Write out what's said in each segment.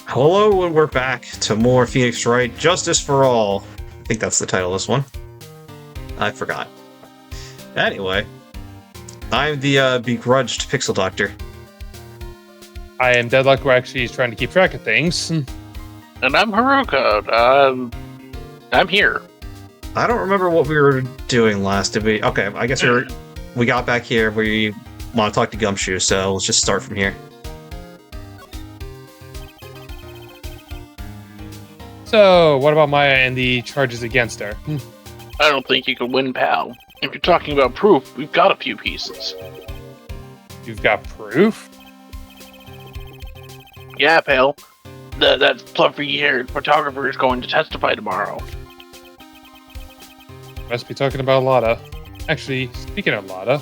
Hello, and we're back to more Phoenix Wright, Justice for All. I think that's the title of this one. I forgot. Anyway, I'm the begrudged Pixel Doctor. I am Deadlock, who actually is trying to keep track of things. And I'm Haruka. I'm here. I don't remember what we were doing last. Did we? Okay, I guess we got back here. We want to talk to Gumshoe, so let's just start from here. So, what about Maya and the charges against her? I don't think you can win, pal. If you're talking about proof, we've got a few pieces. You've got proof? Yeah, pal. That fluffy-haired photographer is going to testify tomorrow. Must be talking about Lada. Actually, speaking of Lada...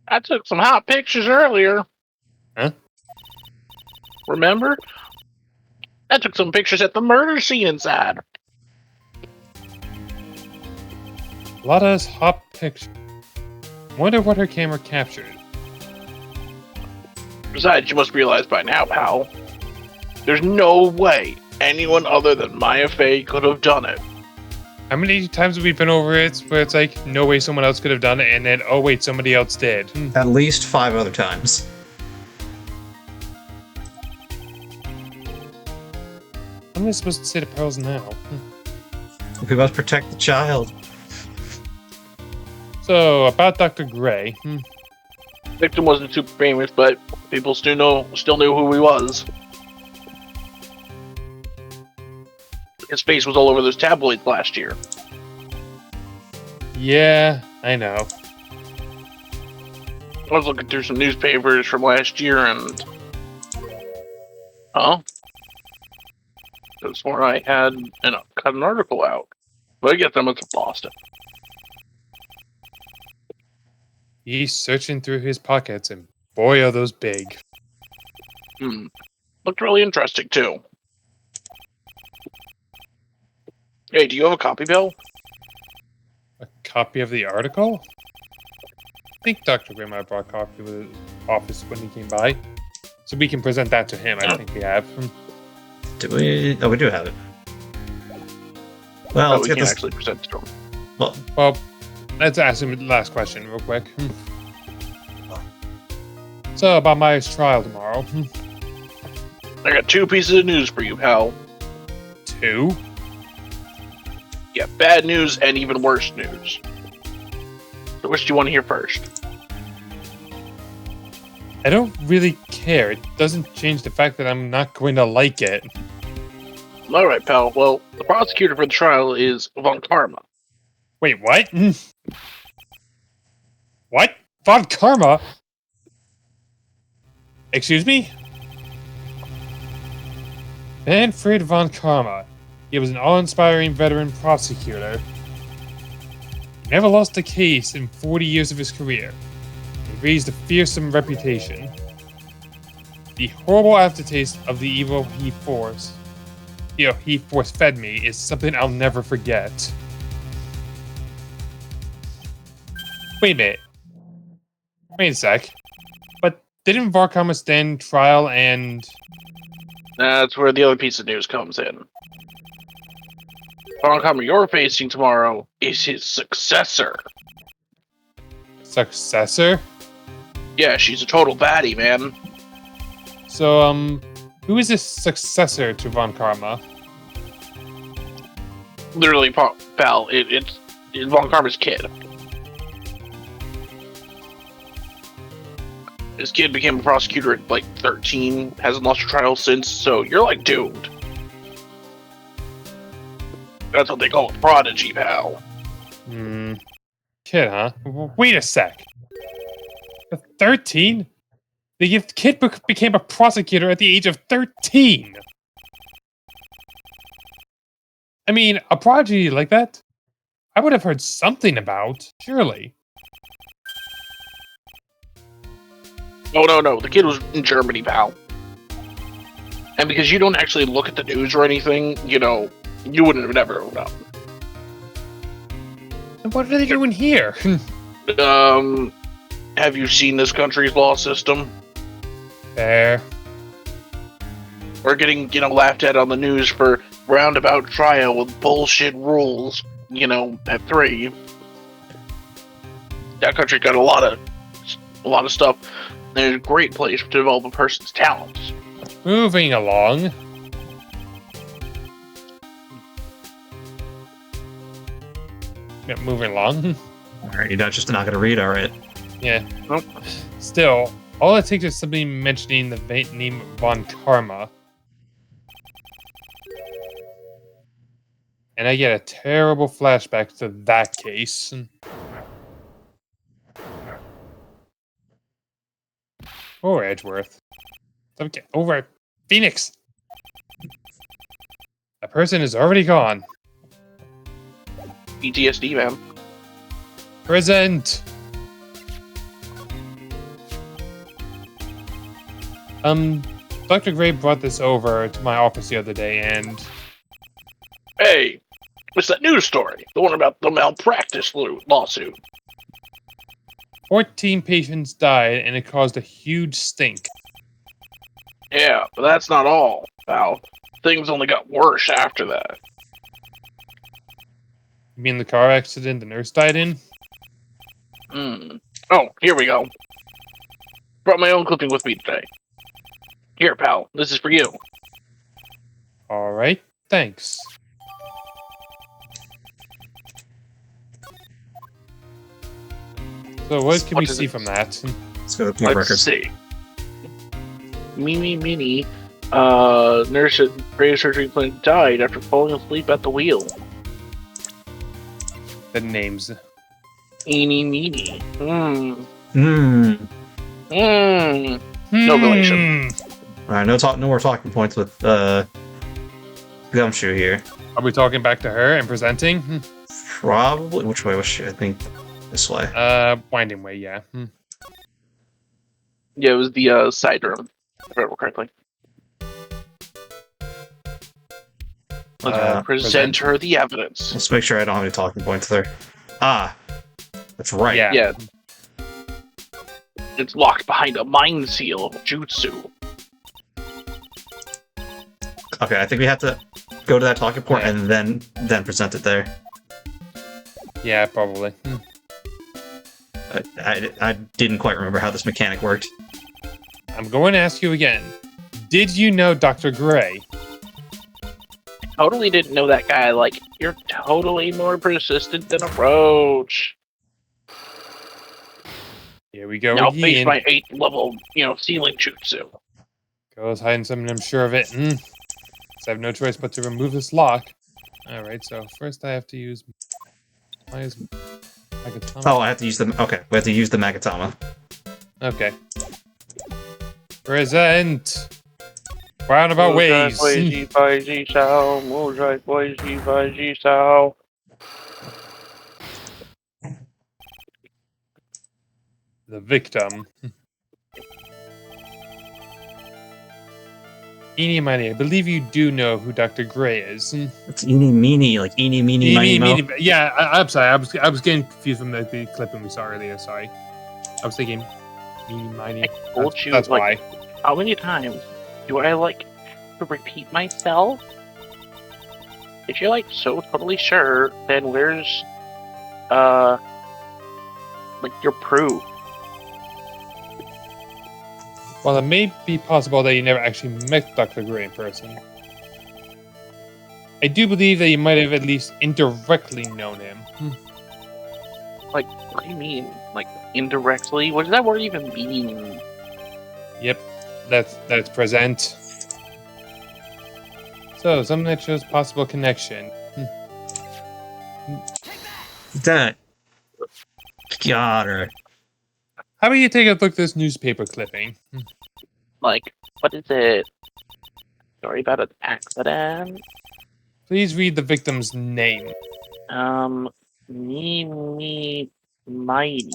I took some hot pictures earlier. Huh? Remember? I took some pictures at the murder scene inside. Lada's hot picture. Wonder what her camera captured. Besides, you must realize by now, pal, there's no way anyone other than Maya Fey could have done it. How many times have we been over it where it's like, no way someone else could have done it, and then, oh wait, somebody else did? At least 5 other times. What am I supposed to say to Pearls now? We must protect the child. So, about Dr. Gray. Victim wasn't super famous, but people still knew who he was. His face was all over those tabloids last year. Yeah, I know. I was looking through some newspapers from last year and... Huh? That's where I had cut an article out. But I guess I must have lost it. He's searching through his pockets, and boy are those big. Looked really interesting, too. Hey, do you have a copy, Bill? A copy of the article? I think Dr. Gray might have brought a copy with his office when he came by. So we can present that to him, I think we have. Do we? Oh, we do have it. Well, let's we get can't this. actually present it to him. Well, let's ask him the last question real quick. So, about Maya's trial tomorrow. I got 2 pieces of news for you, pal. 2? Yeah, bad news and even worse news. So which do you want to hear first? I don't really care. It doesn't change the fact that I'm not going to like it. Alright, pal. Well, the prosecutor for the trial is Von Karma. Wait, what? What? Von Karma? Excuse me? Manfred Von Karma. He was an awe-inspiring veteran prosecutor. He never lost a case in 40 years of his career. He raised a fearsome reputation. The horrible aftertaste of the evil he force-fed me is something I'll never forget. Wait a minute. Wait a sec. But didn't Von Karma stand trial and... That's where the other piece of news comes in. Von Karma you're facing tomorrow is his successor. Successor? Yeah, she's a total baddie, man. So, who is this successor to Von Karma? Literally, pal, it's Von Karma's kid. His kid became a prosecutor at, 13, hasn't lost a trial since, so you're, doomed. That's what they call a prodigy, pal. Kid, huh? Wait a sec. 13? The kid became a prosecutor at the age of 13! I mean, a prodigy like that, I would have heard something about, surely. No. The kid was in Germany, pal. And because you don't actually look at the news or anything, you wouldn't have never known. And what are they doing here? Have you seen this country's law system? Fair. We're getting, laughed at on the news for roundabout trial with bullshit rules, at 3. That country got a lot of stuff. There's a great place to develop a person's talents. Moving along. Yeah, moving along. Alright, you're just not gonna read, alright. Yeah. Nope. Still, all it takes is somebody mentioning the name Von Karma. And I get a terrible flashback to that case. Or Edgeworth. Okay, over Phoenix! A person is already gone. PTSD, man. Present! Dr. Gray brought this over to my office the other day, and... Hey, what's that news story? The one about the malpractice lawsuit. 14 patients died, and it caused a huge stink. Yeah, but that's not all, pal. Things only got worse after that. You mean the car accident the nurse died in? Oh, here we go. Brought my own clipping with me today. Here, pal. This is for you. Alright, thanks. So what can we see from that? Let's go to more Let's records. see. Mini, nurse at brain surgery clinic died after falling asleep at the wheel. The names. Eeny, meeny. Hmm. No relation. Alright, no more talking points with Gumshoe here. Are we talking back to her and presenting? Probably. Which way was she? I think this way. Winding way, yeah. Yeah, it was the side room, if I remember correctly. Let's present her the evidence. Let's make sure I don't have any talking points there. Ah, that's right. Yeah. Yeah. It's locked behind a mind seal of jutsu. Okay, I think we have to go to that talking point Yeah. and then present it there. Yeah, probably. I didn't quite remember how this mechanic worked. I'm going to ask you again. Did you know Dr. Gray? Totally didn't know that guy. Like, you're totally more persistent than a roach. Here we go Now face again. my 8th level, ceiling jutsu. Goes hiding something, I'm sure of it. So I have no choice but to remove this lock. Alright, so first I have to use... Oh, I have to use the... Okay, we have to use the Magatama. Okay. Present! Roundabout ways. The victim. Eeny Miny, I believe you do know who Dr. Gray is. It's eeny meeny, like eeny meeny miny mo. Yeah, I'm sorry. I was getting confused from the clipping we saw earlier. Sorry. I was thinking Eeny Miny. I told you, That's like, why. how many times do I, to repeat myself? If you're, so totally sure, then where's, your proof? Well, it may be possible that you never actually met Dr. Gray in person. I do believe that you might have at least indirectly known him. What do you mean? Indirectly? What does that word even mean? Yep, that's present. So, something that shows possible connection. That. Got her. How about you take a look at this newspaper clipping? What is it? Story about an accident? Please read the victim's name. Mini Mighty.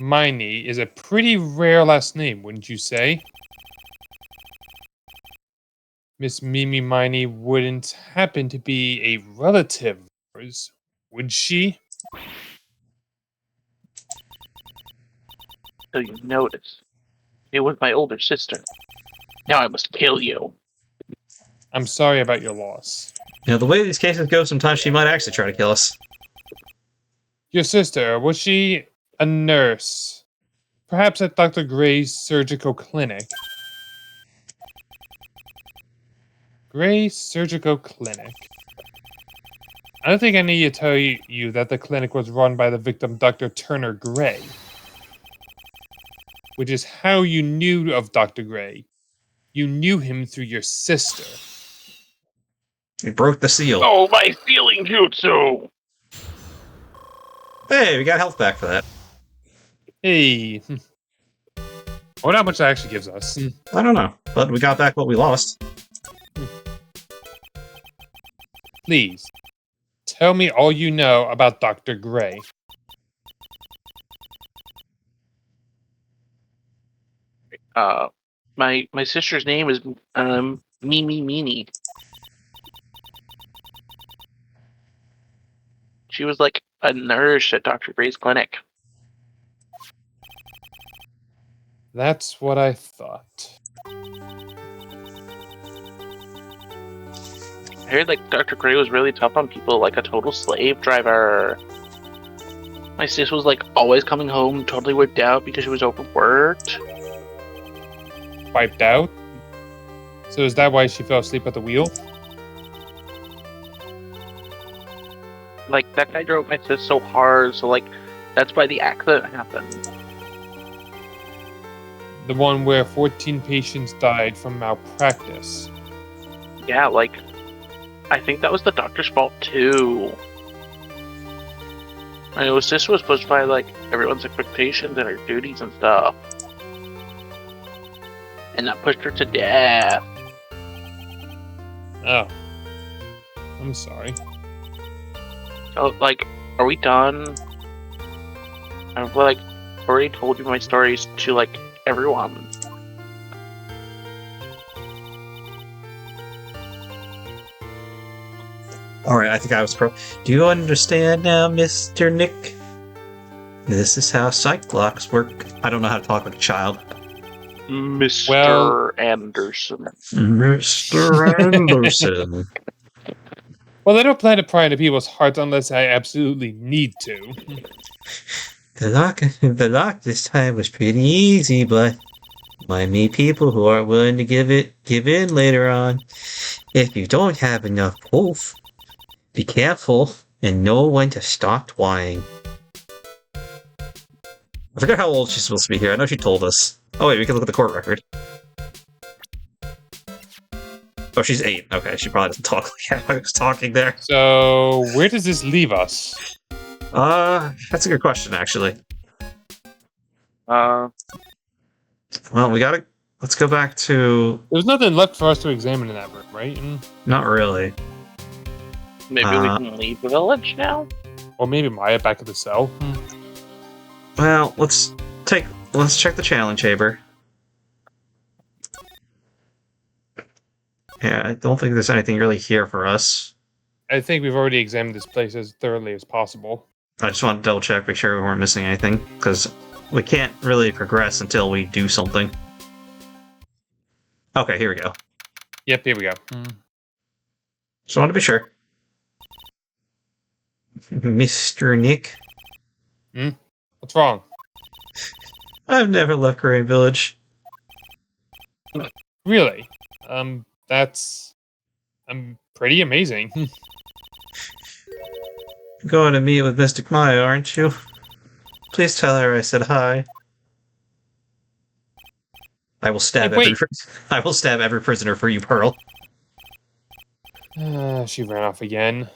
Miney is a pretty rare last name, wouldn't you say? Miss Mimi Miney wouldn't happen to be a relative of yours, would she? till you notice. It was my older sister. Now I must kill you. I'm sorry about your loss. You know, the way these cases go, sometimes she might actually try to kill us. Your sister, was she a nurse? Perhaps at Dr. Gray's surgical clinic. Gray's surgical clinic. I don't think I need to tell you that the clinic was run by the victim, Dr. Turner Gray. Which is how you knew of Dr. Gray. You knew him through your sister. We broke the seal. Oh, my sealing jutsu! Hey, we got health back for that. Hey. I wonder how much that actually gives us. I don't know, but we got back what we lost. Please, tell me all you know about Dr. Gray. My sister's name is Mimi Meanie. She was like a nurse at Dr. Gray's clinic. That's what I thought. I heard like Dr. Gray was really tough on people, like a total slave driver. My sis was like always coming home totally wiped out because she was overworked. Wiped out? So is that why she fell asleep at the wheel? Like that guy drove my sis so hard, so like that's why the accident happened. The one where 14 patients died from malpractice. Yeah, like I think that was the doctor's fault too. I know sis was pushed by like everyone's expectations and her duties and stuff. And that pushed her to death. Oh. I'm sorry. So, like, are we done? I've like already told you my stories to like everyone. Alright, I think I was pro. Do you understand now, Mr. Nick? This is how Cyclops work. I don't know how to talk like a child. Mr. Anderson. Mr. Anderson. Well, I don't plan to pry into people's hearts unless I absolutely need to. The lock this time was pretty easy, but might meet people who aren't willing to give in later on. If you don't have enough proof, be careful and know when to stop whining. I forget how old she's supposed to be here. I know she told us. Oh wait, we can look at the court record. Oh, she's 8. Okay, she probably doesn't talk like I was talking there. So, where does this leave us? That's a good question, actually. Well, let's go back to... There's nothing left for us to examine in that room, right? Not really. Maybe we can leave the village now? Or maybe Maya back at the cell? Well, let's check the challenge chamber. Yeah, I don't think there's anything really here for us. I think we've already examined this place as thoroughly as possible. I just want to double check, make sure we weren't missing anything, because we can't really progress until we do something. Okay, here we go. Yep, here we go. Just want to be sure. Mr. Nick? What's wrong? I've never left Gray Village. Really? That's... pretty amazing. Going to meet with Mystic Maya, aren't you? Please tell her I said hi. I will stab I will stab every prisoner for you, Pearl. She ran off again.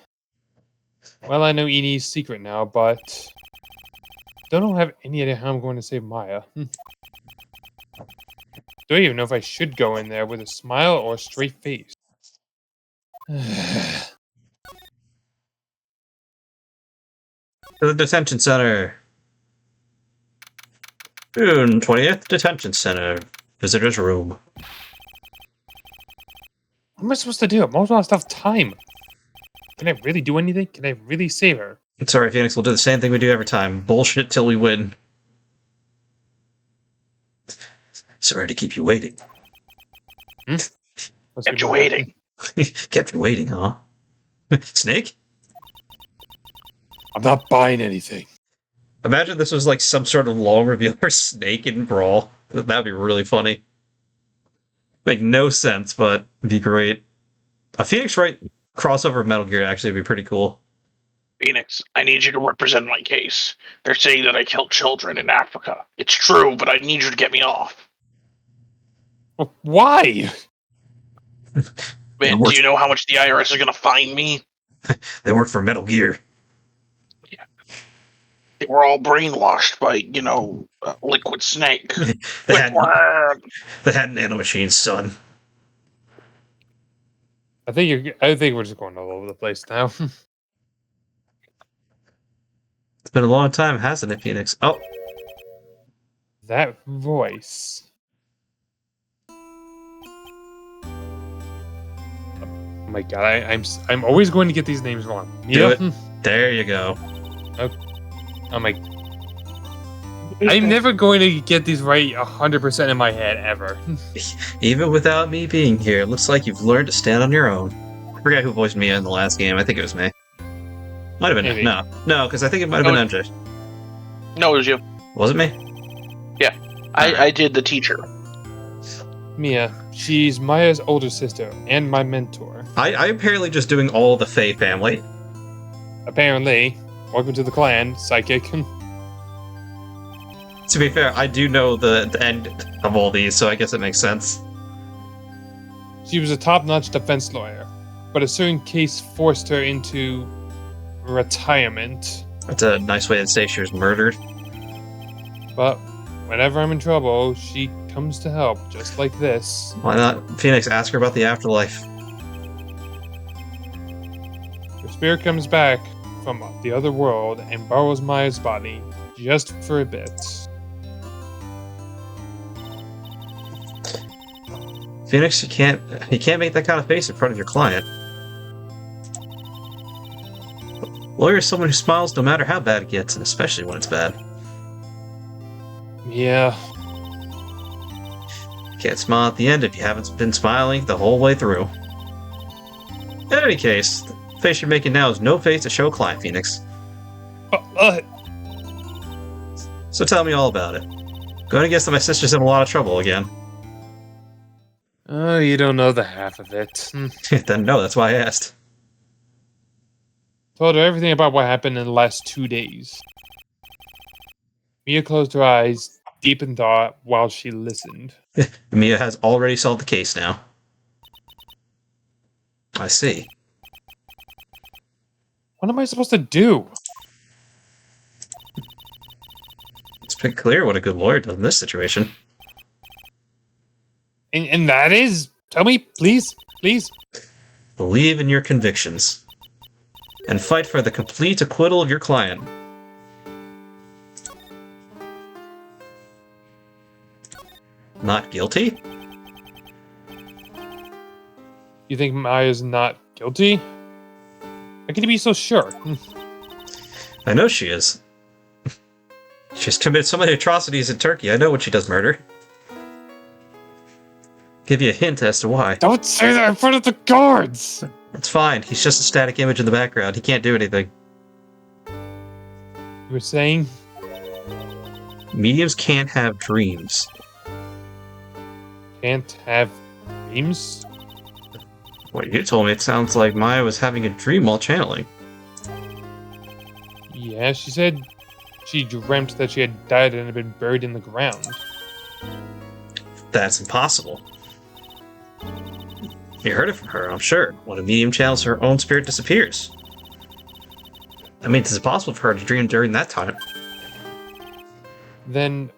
Well, I know Enie's secret now, but... don't have any idea how I'm going to save Maya. Don't even know if I should go in there with a smile or a straight face. To the detention center. June 20th, detention center. Visitor's room. What am I supposed to do? I'm almost out of time. Can I really do anything? Can I really save her? It's alright, Phoenix. We'll do the same thing we do every time. Bullshit till we win. Sorry to keep you waiting. Kept you waiting. Kept you waiting, huh? Snake? I'm not buying anything. Imagine this was like some sort of long reveal for Snake in Brawl. That'd be really funny. Make no sense, but it'd be great. A Phoenix Wright crossover of Metal Gear would actually be pretty cool. Phoenix, I need you to represent my case. They're saying that I killed children in Africa. It's true, but I need you to get me off. Why? Man, do you know how much the IRS is going to fine me? They work for Metal Gear. Yeah. They were all brainwashed by, Liquid Snake. They had nanomachines, son. I think we're just going all over the place now. It's been a long time, hasn't it, Phoenix? Oh, That voice. Oh my god, I'm always going to get these names wrong. do it. There you go. Oh my. I'm never going to get these right 100% in my head ever. Even without me being here, looks like you've learned to stand on your own. I forgot who voiced Mia in the last game. I think it was me. Might have been Maybe. no, because I think it might have been MJ. No, it was you. Was it me? I did the teacher. Mia, she's Maya's older sister and my mentor. I apparently just doing all the Faye family. Apparently, welcome to the clan, psychic. To be fair, I do know the end of all these, so I guess it makes sense. She was a top-notch defense lawyer, but a certain case forced her into retirement. That's a nice way to say she was murdered. But whenever I'm in trouble, she comes to help, just like this. Why not? Phoenix, ask her about the afterlife. Her spirit comes back from the other world and borrows Maya's body, just for a bit. Phoenix, you can't make that kind of face in front of your client. Lawyer is someone who smiles no matter how bad it gets, and especially when it's bad. Yeah, You can't smile at the end if you haven't been smiling the whole way through. In any case, the face you're making now is no face to show a client, Phoenix. So tell me all about it. Going to guess that my sister's in a lot of trouble again. oh, you don't know the half of it. Then no, that's why I asked. Told her everything about what happened in the last 2 days. Mia closed her eyes, deep in thought, while she listened. Mia has already solved the case now. I see. What am I supposed to do? It's pretty clear what a good lawyer does in this situation. And that is... Tell me, please, please. Believe in your convictions. And fight for the complete acquittal of your client. Not guilty? You think Maya's not guilty? How can you be so sure? I know she is. She's committed so many atrocities in Turkey, I know when she does murder. Give you a hint as to why. Don't say that in front of the guards! It's fine, he's just a static image in the background. He can't do anything. You were saying? Mediums can't have dreams. Can't have dreams? What you told me, it sounds like Maya was having a dream while channeling. Yeah, she said she dreamt that she had died and had been buried in the ground. That's impossible. You heard it from her, I'm sure. When a medium channels, her own spirit disappears. That means it's possible for her to dream during that time. Then,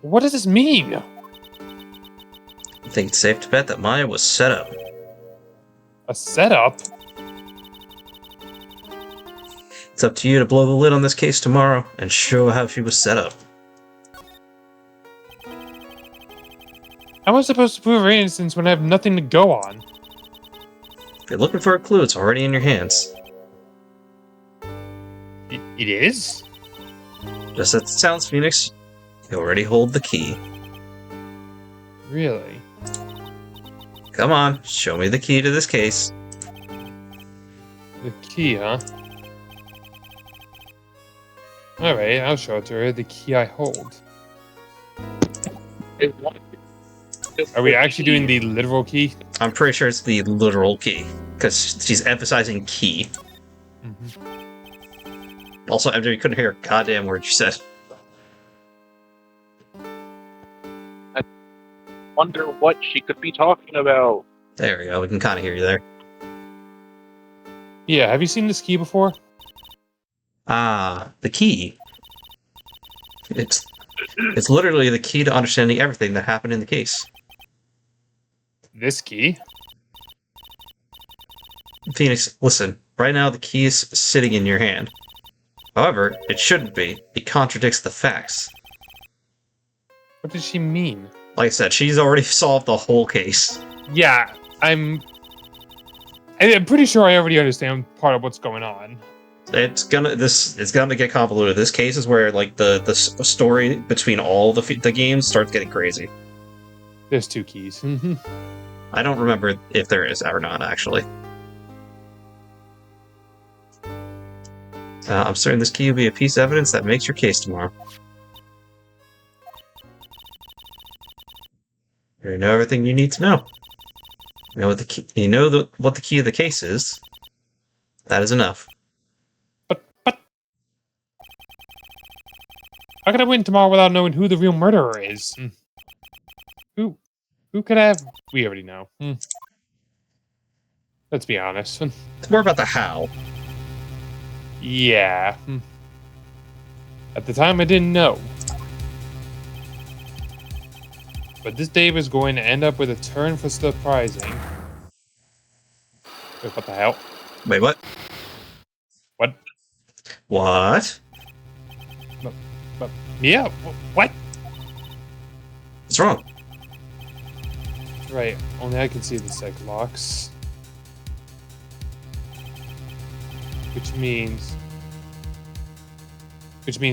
what does this mean? I think it's safe to bet that Maya was set up. A setup? It's up to you to blow the lid on this case tomorrow and show how she was set up. How am I supposed to prove her innocence when I have nothing to go on? If you're looking for a clue, it's already in your hands. It is? Just as it sounds, Phoenix, you already hold the key. Really? Come on, show me the key to this case. The key, huh? Alright, I'll show it to her. The key I hold. Are we actually doing the literal key? I'm pretty sure it's the literal key, because she's emphasizing key. Mm-hmm. Also, MJ, you couldn't hear a goddamn word you said. Wonder what she could be talking about. There we go, we can kind of hear you there. Yeah, have you seen this key before? Ah, the key. It's literally the key to understanding everything that happened in the case. This key? Phoenix, listen. Right now, the key is sitting in your hand. However, it shouldn't be. It contradicts the facts. What does she mean? Like I said, she's already solved the whole case. Yeah, I'm pretty sure I already understand part of what's going on. It's gonna get convoluted. This case is where like the story between all the games starts getting crazy. There's 2 keys. I don't remember if there is or not, actually. I'm certain this key will be a piece of evidence that makes your case tomorrow. You know everything you need to know. You know what the key, what the key of the case is. That is enough. But how can I win tomorrow without knowing who the real murderer is? Who could have? We already know. Let's be honest. It's more about the how. Yeah. At the time, I didn't know. But this day was going to end up with a turn for surprising. Wait, what the hell? Wait, what? What? What? Yeah, what? What's wrong? Right, only I can see the seg locks. Which means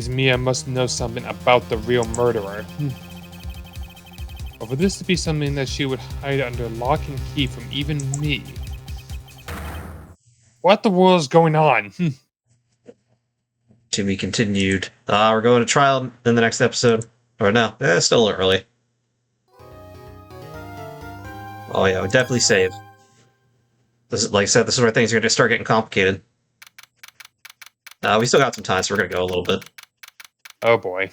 Mia must know something about the real murderer. But for this to be something that she would hide under lock and key from even me. What the world is going on? To be continued. We're going to trial in the next episode. Or no, it's still early. Oh yeah, we'll definitely save. This is, like I said, this is where things are going to start getting complicated. We still got some time, so we're going to go a little bit. Oh boy.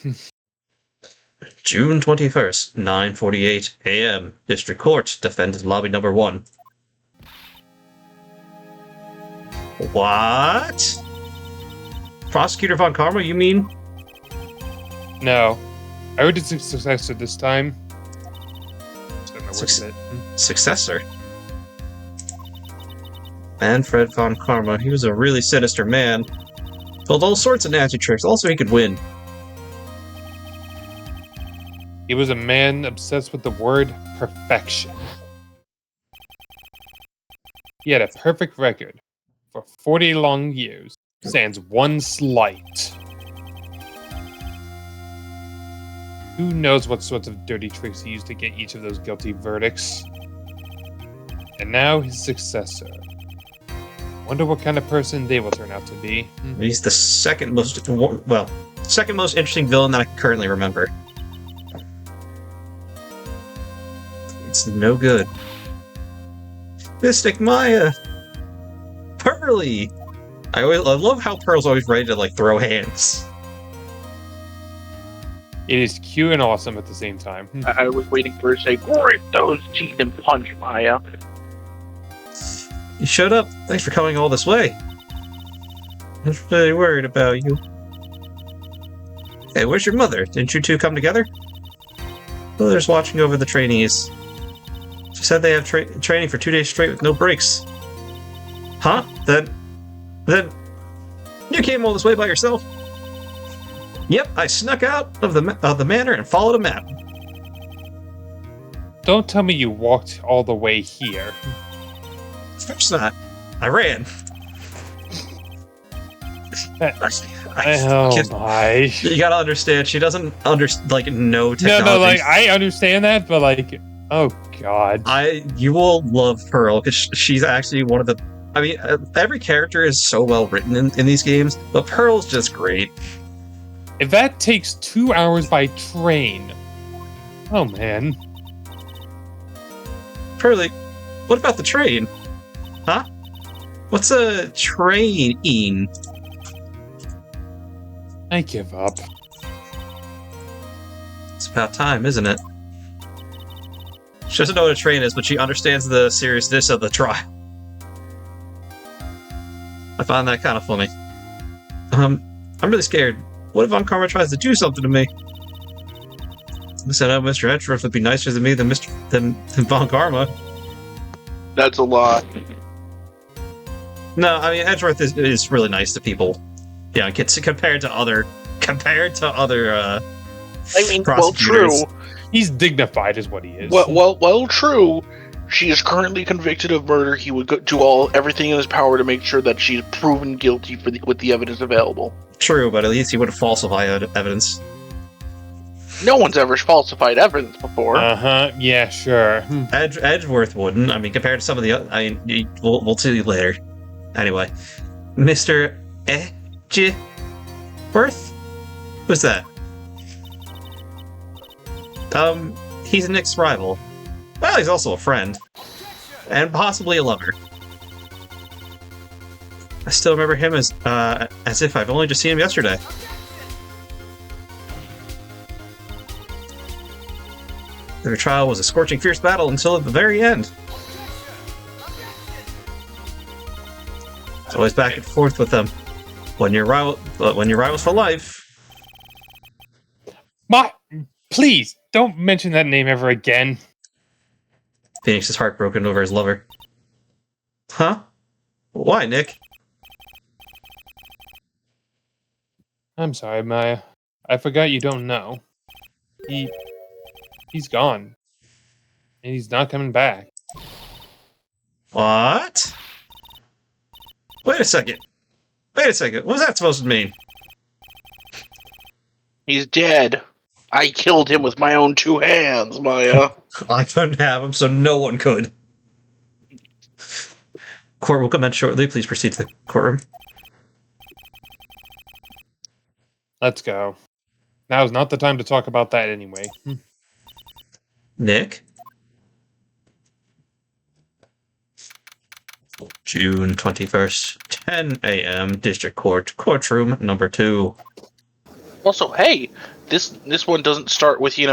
June 21st, 9:48 a.m. District Court, Defendant Lobby Number 1. What? Prosecutor Von Karma, you mean? No. I heard it's a successor this time. Successor? Manfred Von Karma, he was a really sinister man. Pulled all sorts of nasty tricks, also he could win. He was a man obsessed with the word perfection. He had a perfect record for 40 long years, sans one slight. Who knows what sorts of dirty tricks he used to get each of those guilty verdicts. And now his successor. Wonder what kind of person they will turn out to be. He's the second most interesting villain that I can currently remember. It's no good. Mystic Maya! Pearly! I love how Pearl's always ready to, like, throw hands. It is cute and awesome at the same time. I was waiting for her to say, "Grip those teeth and punch, Maya." You showed up. Thanks for coming all this way. I was really worried about you. Hey, where's your mother? Didn't you two come together? Mother's watching over the trainees. She said they have training for 2 days straight with no breaks. Huh? Then you came all this way by yourself? Yep, I snuck out of the manor and followed a map. Don't tell me you walked all the way here. Of course not. I ran. Oh my. You gotta understand, she doesn't know technology. No, like I understand that, but like, oh god. You will love Pearl because she's actually one of the. I mean, every character is so well written in these games, but Pearl's just great. If that takes 2 hours by train, oh man. Pearly, what about the train? Huh? What's a train? I give up. It's about time, isn't it? She doesn't know what a train is, but she understands the seriousness of the trial. I find that kind of funny. I'm really scared. What if Von Karma tries to do something to me? Listen, Mr. Edgeworth would be nicer than me than Von Karma. That's a lot. No, I mean Edgeworth is really nice to people. Yeah, compared to other. I mean, well, true. He's dignified, is what he is. Well, true. She is currently convicted of murder. He would do everything in his power to make sure that she's proven guilty with the evidence available. True, but at least he wouldn't falsify evidence. No one's ever falsified evidence before. Yeah, sure. Edgeworth wouldn't. I mean, compared to some of the other. I mean, we'll see you later. Anyway, Mr. Edgeworth? Who's that? He's Nick's rival. Well, he's also a friend. And possibly a lover. I still remember him as if I've only just seen him yesterday. Their trial was a scorching, fierce battle until the very end. It's always back and forth with them. When you're rivals for life. Please, don't mention that name ever again. Phoenix is heartbroken over his lover. Huh? Why, Nick? I'm sorry, Maya. I forgot you don't know. He's gone. And he's not coming back. What? Wait a second. What's that supposed to mean? He's dead. I killed him with my own 2 hands, Maya. I couldn't have him, so no one could. Court will commence shortly. Please proceed to the courtroom. Let's go. Now's not the time to talk about that anyway. Nick? June 21st, 10 a.m., District Court, courtroom number 2. Also, hey, this one doesn't start with, you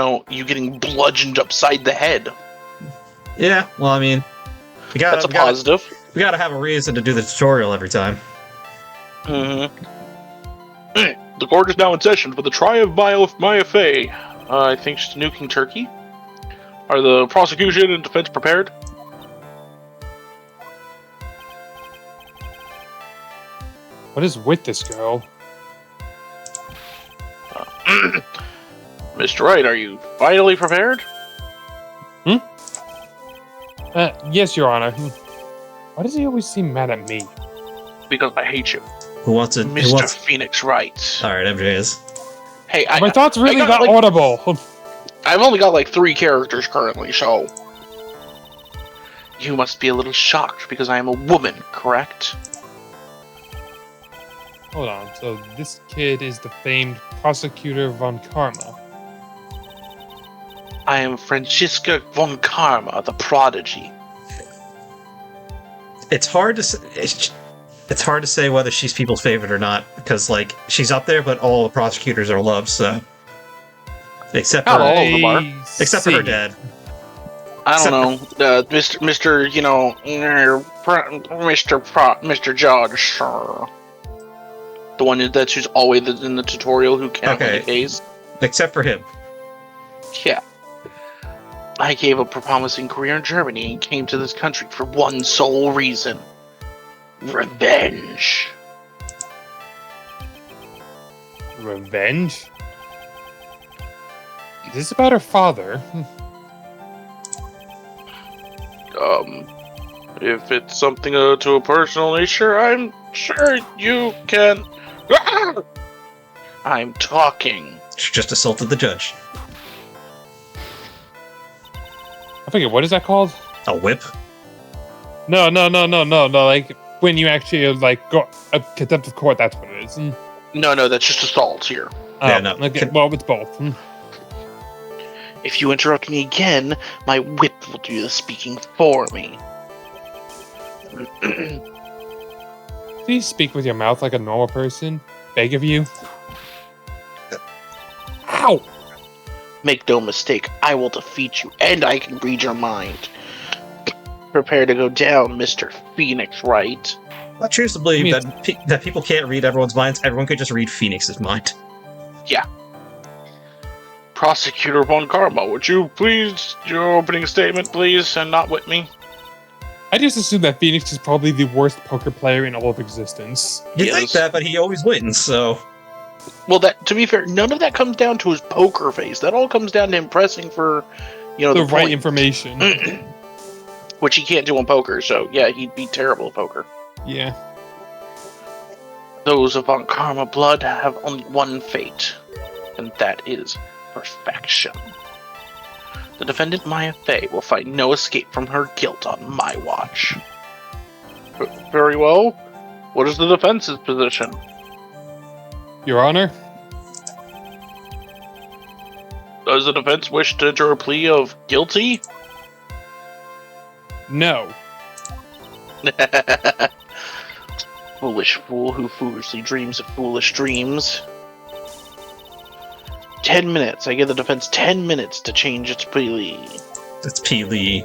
getting bludgeoned upside the head. Yeah, well, I mean, that's a positive. We gotta have a reason to do the tutorial every time. Mm-hmm. The court is now in session for the trial of Maya Fey. I think she's nuking Turkey. Are the prosecution and defense prepared? What is with this girl? Mr. Wright, are you finally prepared? Yes, Your Honor. Why does he always seem mad at me? Because I hate you. Who wants it? Mr. Phoenix Wright. Alright, MJ is. Hey, my thoughts really got audible. I've only got like 3 characters currently, so... You must be a little shocked because I am a woman, correct? Hold on, so this kid is the famed prosecutor Von Karma. I am Franziska Von Karma, the prodigy. It's hard to say. It's hard to say whether she's people's favorite or not because, like, she's up there, but all the prosecutors are loved. So, except for all of them are. Except for her dad. I don't know, Mr. Mr. Judge, the one that's who's always in the tutorial who can't win the case. Except for him. Yeah. I gave up a promising career in Germany and came to this country for one sole reason. Revenge. Revenge? Is this about her father? If it's something to a personal nature, I'm sure you can I'm talking. She just assaulted the judge. I forget, what is that called? A whip? No. Like, when you actually, like, go a contempt of court, that's what it is. No, that's just assault here. Yeah, no. Okay, well, it's both. If you interrupt me again, my whip will do the speaking for me. Please speak with your mouth like a normal person. Beg of you. Ow! Make no mistake, I will defeat you, and I can read your mind. Prepare to go down, Mr. Phoenix Wright. I choose to believe that people can't read everyone's minds. Everyone could just read Phoenix's mind. Yeah. Prosecutor Von Karma, would you please, your opening statement, please, and not with me? I just assume that Phoenix is probably the worst poker player in all of existence. You think that, but he always wins, so... Well, that, to be fair, none of that comes down to his poker face. That all comes down to him pressing for, the right information. Which he can't do on poker, so yeah, he'd be terrible at poker. Yeah. Those of Von Karma blood have only one fate, and that is perfection. The defendant Maya Fey will find no escape from her guilt on my watch. Very well. What is the defense's position? Your Honor? Does the defense wish to enter a plea of guilty? No. Foolish fool who foolishly dreams of foolish dreams. 10 minutes. I give the defense 10 minutes to change its plea. It's P.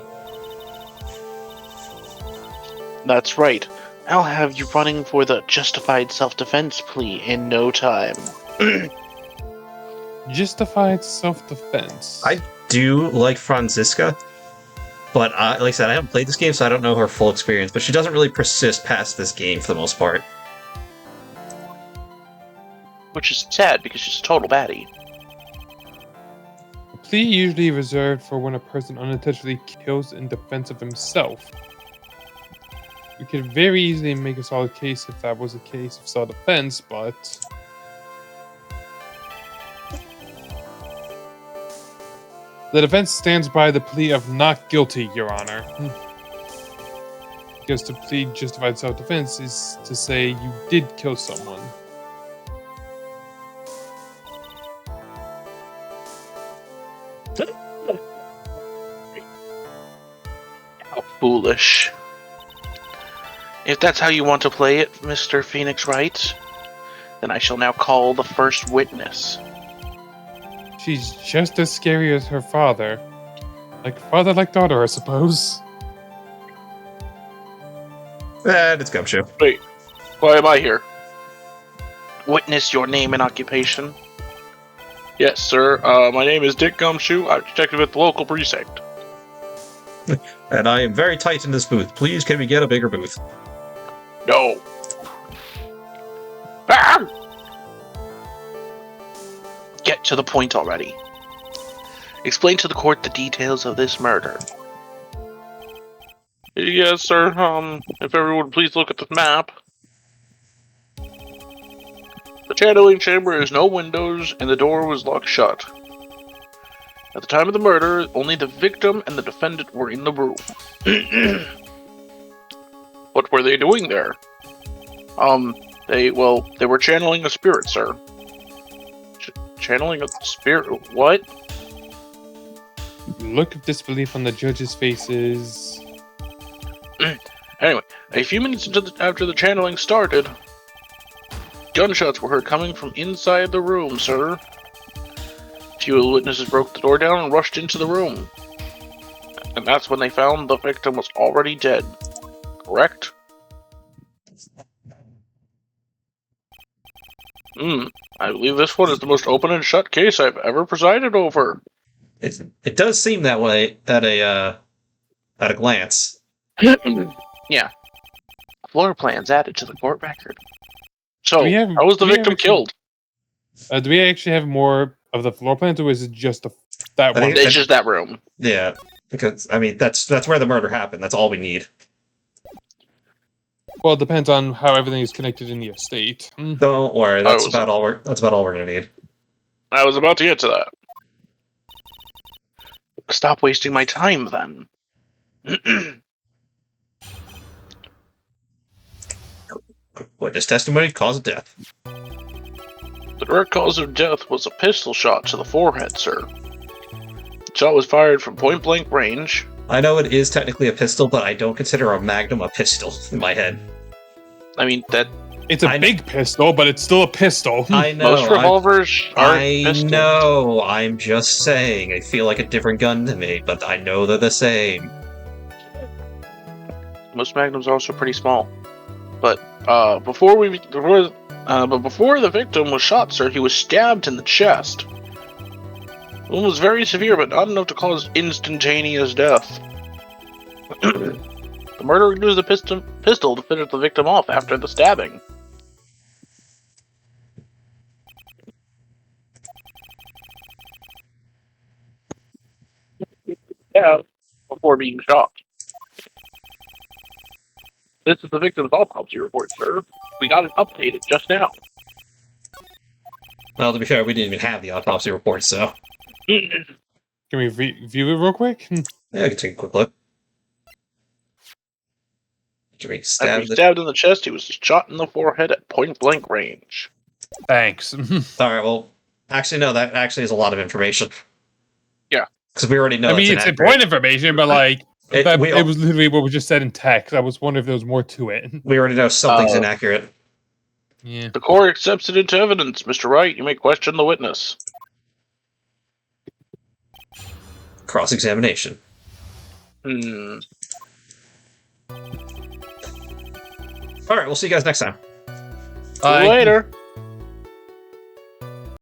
That's right. I'll have you running for the justified self-defense plea in no time. Justified self-defense. I do like Franziska, but like I said, I haven't played this game, so I don't know her full experience, but she doesn't really persist past this game for the most part. Which is sad, because she's a total baddie. A plea usually reserved for when a person unintentionally kills in defense of himself. We could very easily make a solid case if that was a case of self-defense, but... The defense stands by the plea of not guilty, Your Honor. Because to plead justified self-defense is to say you did kill someone. How foolish. If that's how you want to play it, Mr. Phoenix Wright, then I shall now call the first witness. She's just as scary as her father. Like father, like daughter, I suppose. It's Gumshoe. Wait, why am I here? Witness your name and occupation. Yes, sir. My name is Dick Gumshoe. I'm detective at the local precinct. And I am very tight in this booth. Please, can we get a bigger booth? No. Ah! Get to the point already. Explain to the court the details of this murder. Yes, sir. If everyone would please look at the map. The channeling chamber has no windows, and the door was locked shut. At the time of the murder, only the victim and the defendant were in the room. What were they doing there? They were channeling a spirit, sir. Channeling a spirit? What? Look of disbelief on the judge's faces. Anyway, a few minutes after the channeling started, gunshots were heard coming from inside the room, sir. A few of the witnesses broke the door down and rushed into the room. And that's when they found the victim was already dead. Correct? I believe this one is the most open and shut case I've ever presided over. It does seem that way at a glance. Yeah. Floor plans added to the court record. So, how was the victim killed? Do we actually have more of the floor plans, or is it just that one? It's just that room. Yeah, because I mean that's where the murder happened. That's all we need. Well, it depends on how everything is connected in the estate. Don't worry, that's was- about all we're gonna need. I was about to get to that. Stop wasting my time, then. Witness testimony, cause of death. The direct cause of death was a pistol shot to the forehead, sir. The shot was fired from point-blank range. I know it is technically a pistol, but I don't consider a Magnum a pistol in my head. I mean, that It's a big pistol, but it's still a pistol. I know. most revolvers are I pistols. know. I'm just saying. They feel like a different gun to me, but I know they're the same. Most magnums are also pretty small. But before the victim was shot, sir, he was stabbed in the chest. The wound was very severe, but not enough to cause instantaneous death. The murderer used the pistol to finish the victim off after the stabbing. Yeah, before being shot. This is the victim's autopsy report, sir. We got it updated just now. Well, to be fair, we didn't even have the autopsy report, so... Can we view it real quick? Yeah, I can take a quick look. Can we After stab he the... stabbed in the chest, he was shot in the forehead at point-blank range. Thanks. Alright, well... Actually, no, that actually is a lot of information. Yeah. Because we already know I mean, it's important information, but like, it was literally what we just said in text. I was wondering if there was more to it. We already know something's inaccurate. Yeah. The court accepts it into evidence. Mr. Wright, you may question the witness. Cross-examination. Hmm. Alright, we'll see you guys next time. See you later.